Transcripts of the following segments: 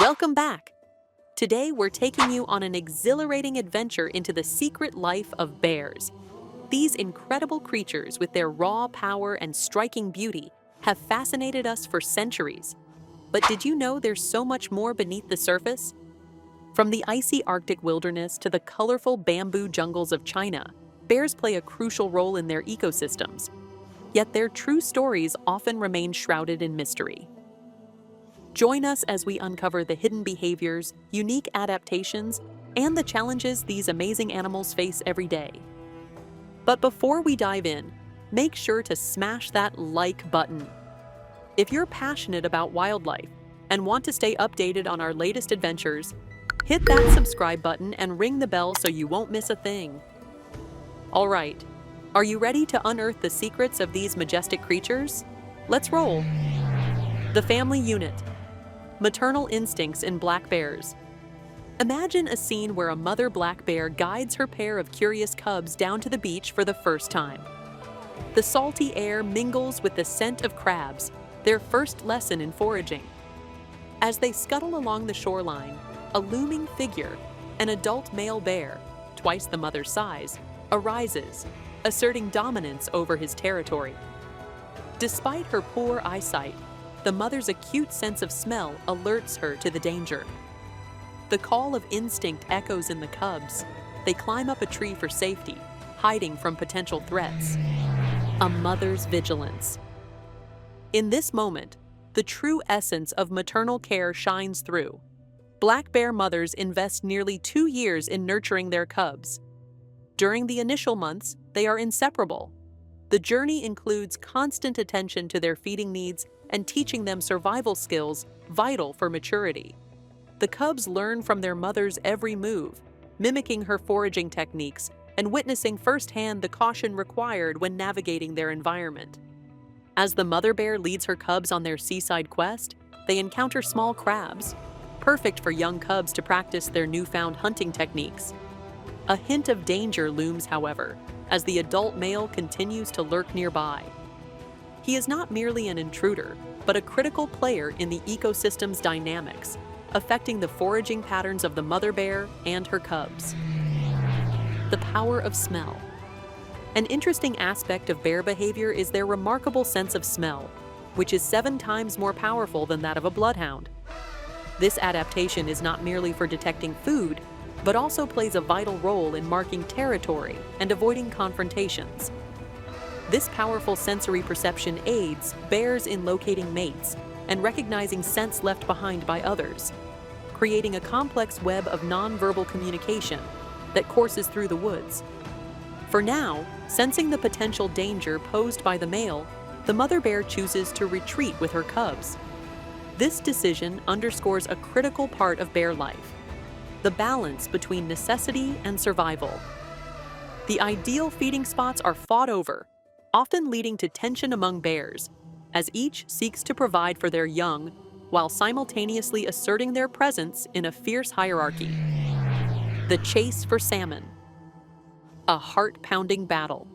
Welcome back! Today we're taking you on an exhilarating adventure into the secret life of bears. These incredible creatures, with their raw power and striking beauty, have fascinated us for centuries. But did you know there's so much more beneath the surface? From the icy Arctic wilderness to the colorful bamboo jungles of China, bears play a crucial role in their ecosystems. Yet their true stories often remain shrouded in mystery. Join us as we uncover the hidden behaviors, unique adaptations, and the challenges these amazing animals face every day. But before we dive in, make sure to smash that like button. If you're passionate about wildlife and want to stay updated on our latest adventures, hit that subscribe button and ring the bell so you won't miss a thing. All right, are you ready to unearth the secrets of these majestic creatures? Let's roll. The family unit. Maternal instincts in black bears. Imagine a scene where a mother black bear guides her pair of curious cubs down to the beach for the first time. The salty air mingles with the scent of crabs, their first lesson in foraging. As they scuttle along the shoreline, a looming figure, an adult male bear, twice the mother's size, arises, asserting dominance over his territory. Despite her poor eyesight, the mother's acute sense of smell alerts her to the danger. The call of instinct echoes in the cubs. They climb up a tree for safety, hiding from potential threats. A mother's vigilance. In this moment, the true essence of maternal care shines through. Black bear mothers invest nearly 2 years in nurturing their cubs. During the initial months, they are inseparable. The journey includes constant attention to their feeding needs and teaching them survival skills vital for maturity. The cubs learn from their mother's every move, mimicking her foraging techniques and witnessing firsthand the caution required when navigating their environment. As the mother bear leads her cubs on their seaside quest, they encounter small crabs, perfect for young cubs to practice their newfound hunting techniques. A hint of danger looms, however, as the adult male continues to lurk nearby. He is not merely an intruder, but a critical player in the ecosystem's dynamics, affecting the foraging patterns of the mother bear and her cubs. The power of smell. An interesting aspect of bear behavior is their remarkable sense of smell, which is 7 times more powerful than that of a bloodhound. This adaptation is not merely for detecting food, but also plays a vital role in marking territory and avoiding confrontations. This powerful sensory perception aids bears in locating mates and recognizing scents left behind by others, creating a complex web of nonverbal communication that courses through the woods. For now, sensing the potential danger posed by the male, the mother bear chooses to retreat with her cubs. This decision underscores a critical part of bear life: the balance between necessity and survival. The ideal feeding spots are fought over, often leading to tension among bears, as each seeks to provide for their young while simultaneously asserting their presence in a fierce hierarchy. The chase for salmon. A heart-pounding battle.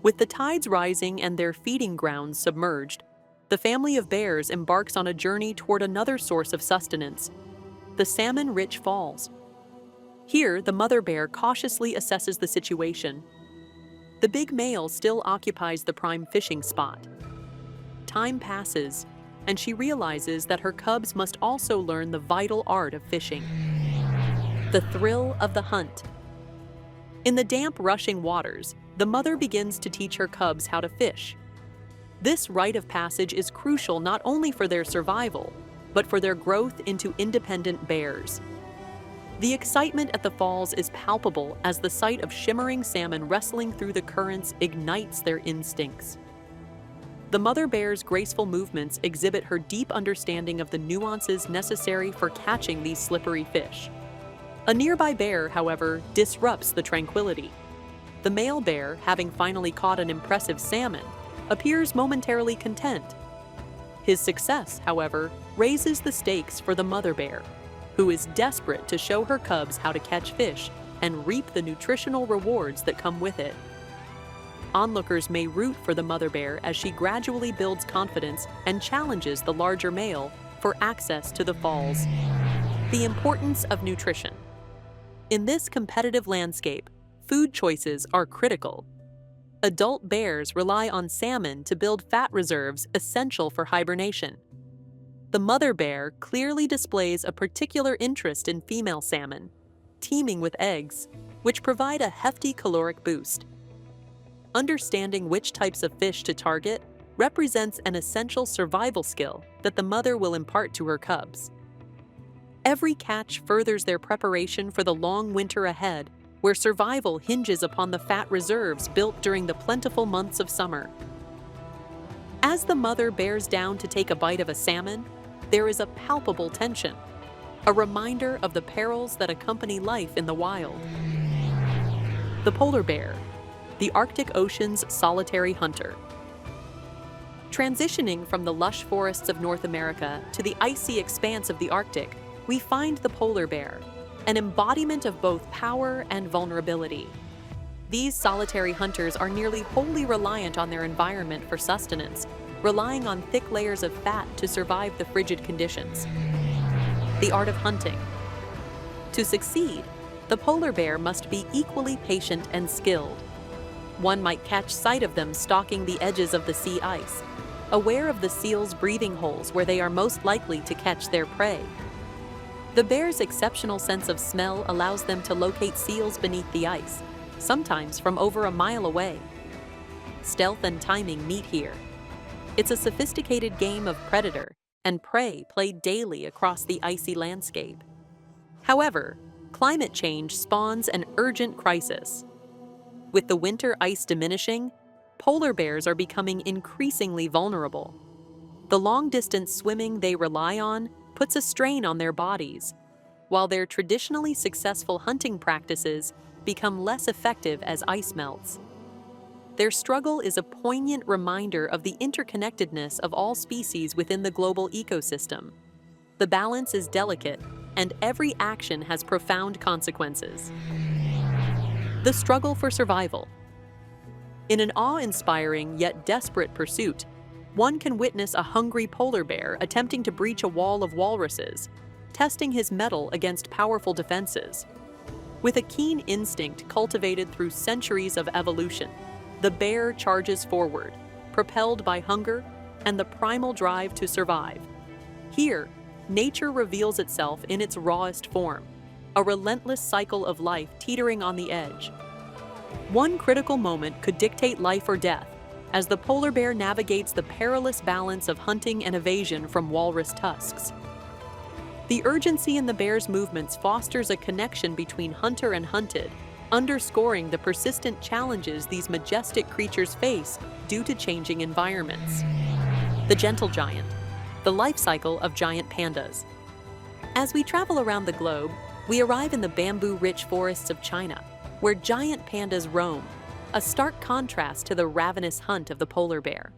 With the tides rising and their feeding grounds submerged, the family of bears embarks on a journey toward another source of sustenance: the salmon-rich falls. Here, the mother bear cautiously assesses the situation. The big male still occupies the prime fishing spot. Time passes, and she realizes that her cubs must also learn the vital art of fishing. The thrill of the hunt. In the damp, rushing waters, the mother begins to teach her cubs how to fish. This rite of passage is crucial not only for their survival, but for their growth into independent bears. The excitement at the falls is palpable as the sight of shimmering salmon wrestling through the currents ignites their instincts. The mother bear's graceful movements exhibit her deep understanding of the nuances necessary for catching these slippery fish. A nearby bear, however, disrupts the tranquility. The male bear, having finally caught an impressive salmon, appears momentarily content. His success, however, raises the stakes for the mother bear, who is desperate to show her cubs how to catch fish and reap the nutritional rewards that come with it. Onlookers may root for the mother bear as she gradually builds confidence and challenges the larger male for access to the falls. The importance of nutrition. In this competitive landscape, food choices are critical. Adult bears rely on salmon to build fat reserves essential for hibernation. The mother bear clearly displays a particular interest in female salmon, teeming with eggs, which provide a hefty caloric boost. Understanding which types of fish to target represents an essential survival skill that the mother will impart to her cubs. Every catch furthers their preparation for the long winter ahead, where survival hinges upon the fat reserves built during the plentiful months of summer. As the mother bears down to take a bite of a salmon, there is a palpable tension, a reminder of the perils that accompany life in the wild. The polar bear, the Arctic Ocean's solitary hunter. Transitioning from the lush forests of North America to the icy expanse of the Arctic, we find the polar bear, an embodiment of both power and vulnerability. These solitary hunters are nearly wholly reliant on their environment for sustenance, relying on thick layers of fat to survive the frigid conditions. The art of hunting. To succeed, the polar bear must be equally patient and skilled. One might catch sight of them stalking the edges of the sea ice, aware of the seals' breathing holes where they are most likely to catch their prey. The bear's exceptional sense of smell allows them to locate seals beneath the ice, sometimes from over a mile away. Stealth and timing meet here. It's a sophisticated game of predator and prey played daily across the icy landscape. However, climate change spawns an urgent crisis. With the winter ice diminishing, polar bears are becoming increasingly vulnerable. The long-distance swimming they rely on puts a strain on their bodies, while their traditionally successful hunting practices become less effective as ice melts. Their struggle is a poignant reminder of the interconnectedness of all species within the global ecosystem. The balance is delicate, and every action has profound consequences. The struggle for survival. In an awe-inspiring yet desperate pursuit, one can witness a hungry polar bear attempting to breach a wall of walruses, testing his mettle against powerful defenses. With a keen instinct cultivated through centuries of evolution, the bear charges forward, propelled by hunger and the primal drive to survive. Here, nature reveals itself in its rawest form, a relentless cycle of life teetering on the edge. One critical moment could dictate life or death, as the polar bear navigates the perilous balance of hunting and evasion from walrus tusks. The urgency in the bear's movements fosters a connection between hunter and hunted, underscoring the persistent challenges these majestic creatures face due to changing environments. The gentle giant, the life cycle of giant pandas. As we travel around the globe, we arrive in the bamboo-rich forests of China, where giant pandas roam, a stark contrast to the ravenous hunt of the polar bear.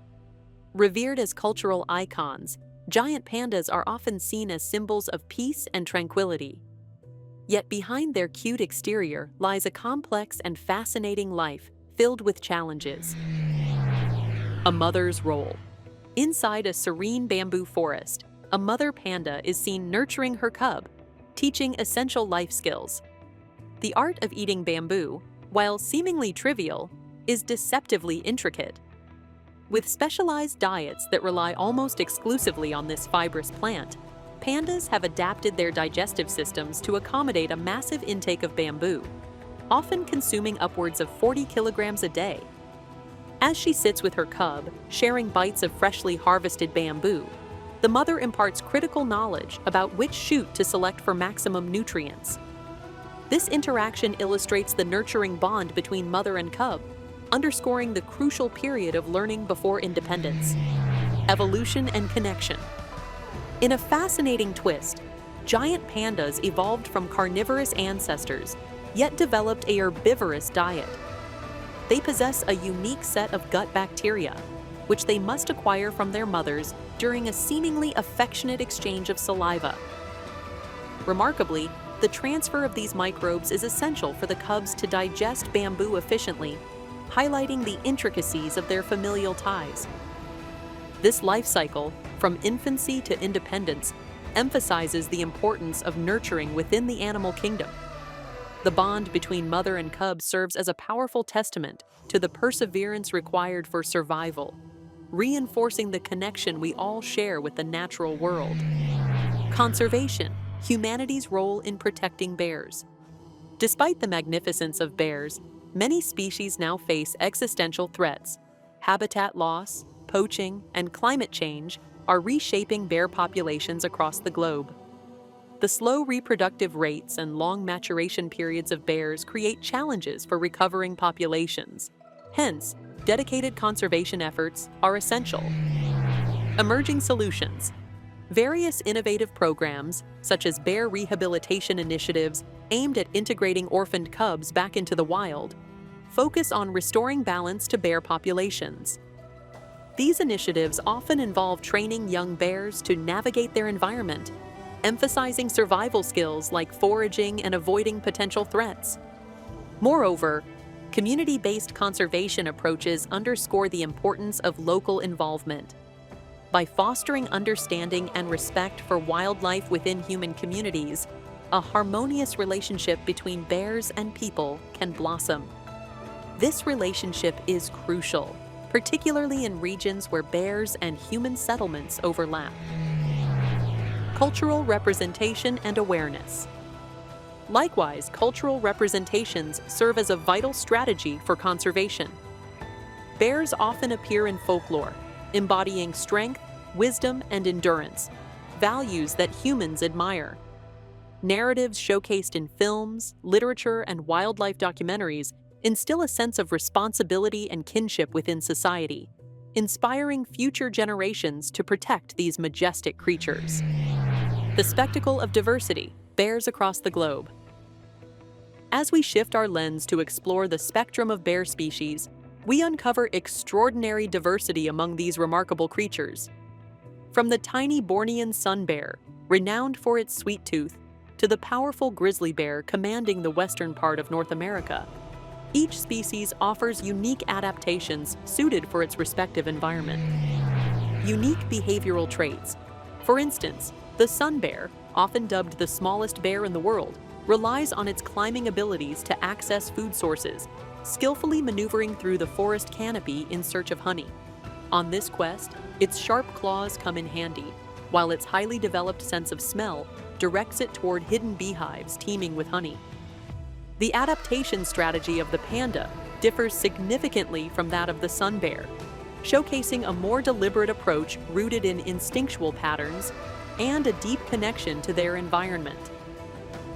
Revered as cultural icons, giant pandas are often seen as symbols of peace and tranquility. Yet behind their cute exterior lies a complex and fascinating life filled with challenges. A mother's role. Inside a serene bamboo forest, a mother panda is seen nurturing her cub, teaching essential life skills. The art of eating bamboo, while seemingly trivial, is deceptively intricate. With specialized diets that rely almost exclusively on this fibrous plant, pandas have adapted their digestive systems to accommodate a massive intake of bamboo, often consuming upwards of 40 kilograms a day. As she sits with her cub, sharing bites of freshly harvested bamboo, the mother imparts critical knowledge about which shoot to select for maximum nutrients. This interaction illustrates the nurturing bond between mother and cub, underscoring the crucial period of learning before independence. Evolution and connection. In a fascinating twist, giant pandas evolved from carnivorous ancestors, yet developed a herbivorous diet. They possess a unique set of gut bacteria, which they must acquire from their mothers during a seemingly affectionate exchange of saliva. Remarkably, the transfer of these microbes is essential for the cubs to digest bamboo efficiently, highlighting the intricacies of their familial ties. This life cycle, from infancy to independence, emphasizes the importance of nurturing within the animal kingdom. The bond between mother and cub serves as a powerful testament to the perseverance required for survival, reinforcing the connection we all share with the natural world. Conservation, humanity's role in protecting bears. Despite the magnificence of bears, many species now face existential threats. Habitat loss, poaching, and climate change are reshaping bear populations across the globe. The slow reproductive rates and long maturation periods of bears create challenges for recovering populations. Hence, dedicated conservation efforts are essential. Emerging solutions. Various innovative programs, such as bear rehabilitation initiatives aimed at integrating orphaned cubs back into the wild, focus on restoring balance to bear populations. These initiatives often involve training young bears to navigate their environment, emphasizing survival skills like foraging and avoiding potential threats. Moreover, community-based conservation approaches underscore the importance of local involvement. By fostering understanding and respect for wildlife within human communities, a harmonious relationship between bears and people can blossom. This relationship is crucial, particularly in regions where bears and human settlements overlap. Cultural representation and awareness. Likewise, cultural representations serve as a vital strategy for conservation. Bears often appear in folklore, embodying strength, wisdom, and endurance, values that humans admire. Narratives showcased in films, literature, and wildlife documentaries instill a sense of responsibility and kinship within society, inspiring future generations to protect these majestic creatures. The spectacle of diversity, bears across the globe. As we shift our lens to explore the spectrum of bear species, we uncover extraordinary diversity among these remarkable creatures. From the tiny Bornean sun bear, renowned for its sweet tooth, to the powerful grizzly bear commanding the western part of North America, each species offers unique adaptations suited for its respective environment. Unique behavioral traits. For instance, the sun bear, often dubbed the smallest bear in the world, relies on its climbing abilities to access food sources, skillfully maneuvering through the forest canopy in search of honey. On this quest, its sharp claws come in handy, while its highly developed sense of smell directs it toward hidden beehives teeming with honey. The adaptation strategy of the panda differs significantly from that of the sun bear, showcasing a more deliberate approach rooted in instinctual patterns and a deep connection to their environment.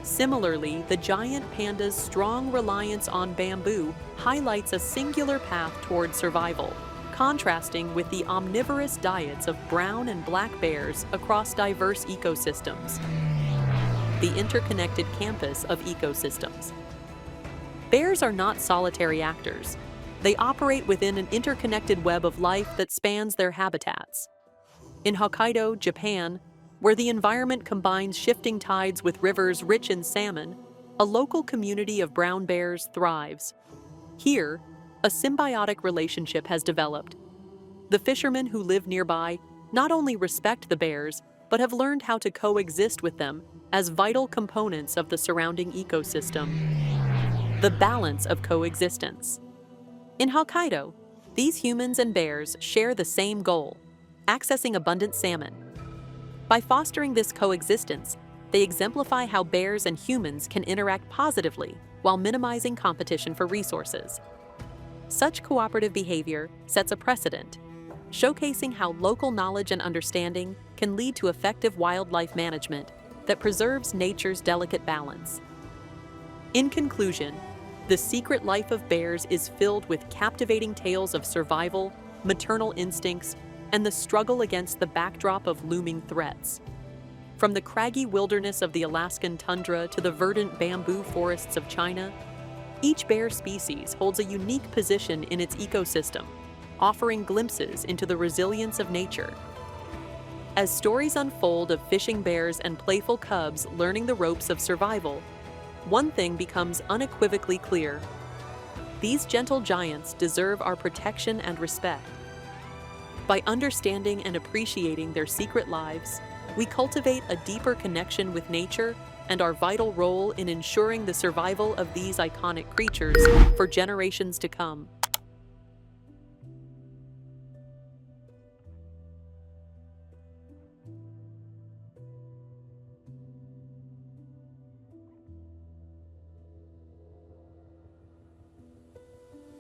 Similarly, the giant panda's strong reliance on bamboo highlights a singular path toward survival, contrasting with the omnivorous diets of brown and black bears across diverse ecosystems. The interconnected campus of ecosystems. Bears are not solitary actors. They operate within an interconnected web of life that spans their habitats. In Hokkaido, Japan, where the environment combines shifting tides with rivers rich in salmon, a local community of brown bears thrives. Here, a symbiotic relationship has developed. The fishermen who live nearby not only respect the bears, but have learned how to coexist with them as vital components of the surrounding ecosystem. The balance of coexistence. In Hokkaido, these humans and bears share the same goal: accessing abundant salmon. By fostering this coexistence, they exemplify how bears and humans can interact positively while minimizing competition for resources. Such cooperative behavior sets a precedent, showcasing how local knowledge and understanding can lead to effective wildlife management that preserves nature's delicate balance. In conclusion, the secret life of bears is filled with captivating tales of survival, maternal instincts, and the struggle against the backdrop of looming threats. From the craggy wilderness of the Alaskan tundra to the verdant bamboo forests of China, each bear species holds a unique position in its ecosystem, offering glimpses into the resilience of nature. As stories unfold of fishing bears and playful cubs learning the ropes of survival, one thing becomes unequivocally clear: these gentle giants deserve our protection and respect. By understanding and appreciating their secret lives, we cultivate a deeper connection with nature and our vital role in ensuring the survival of these iconic creatures for generations to come.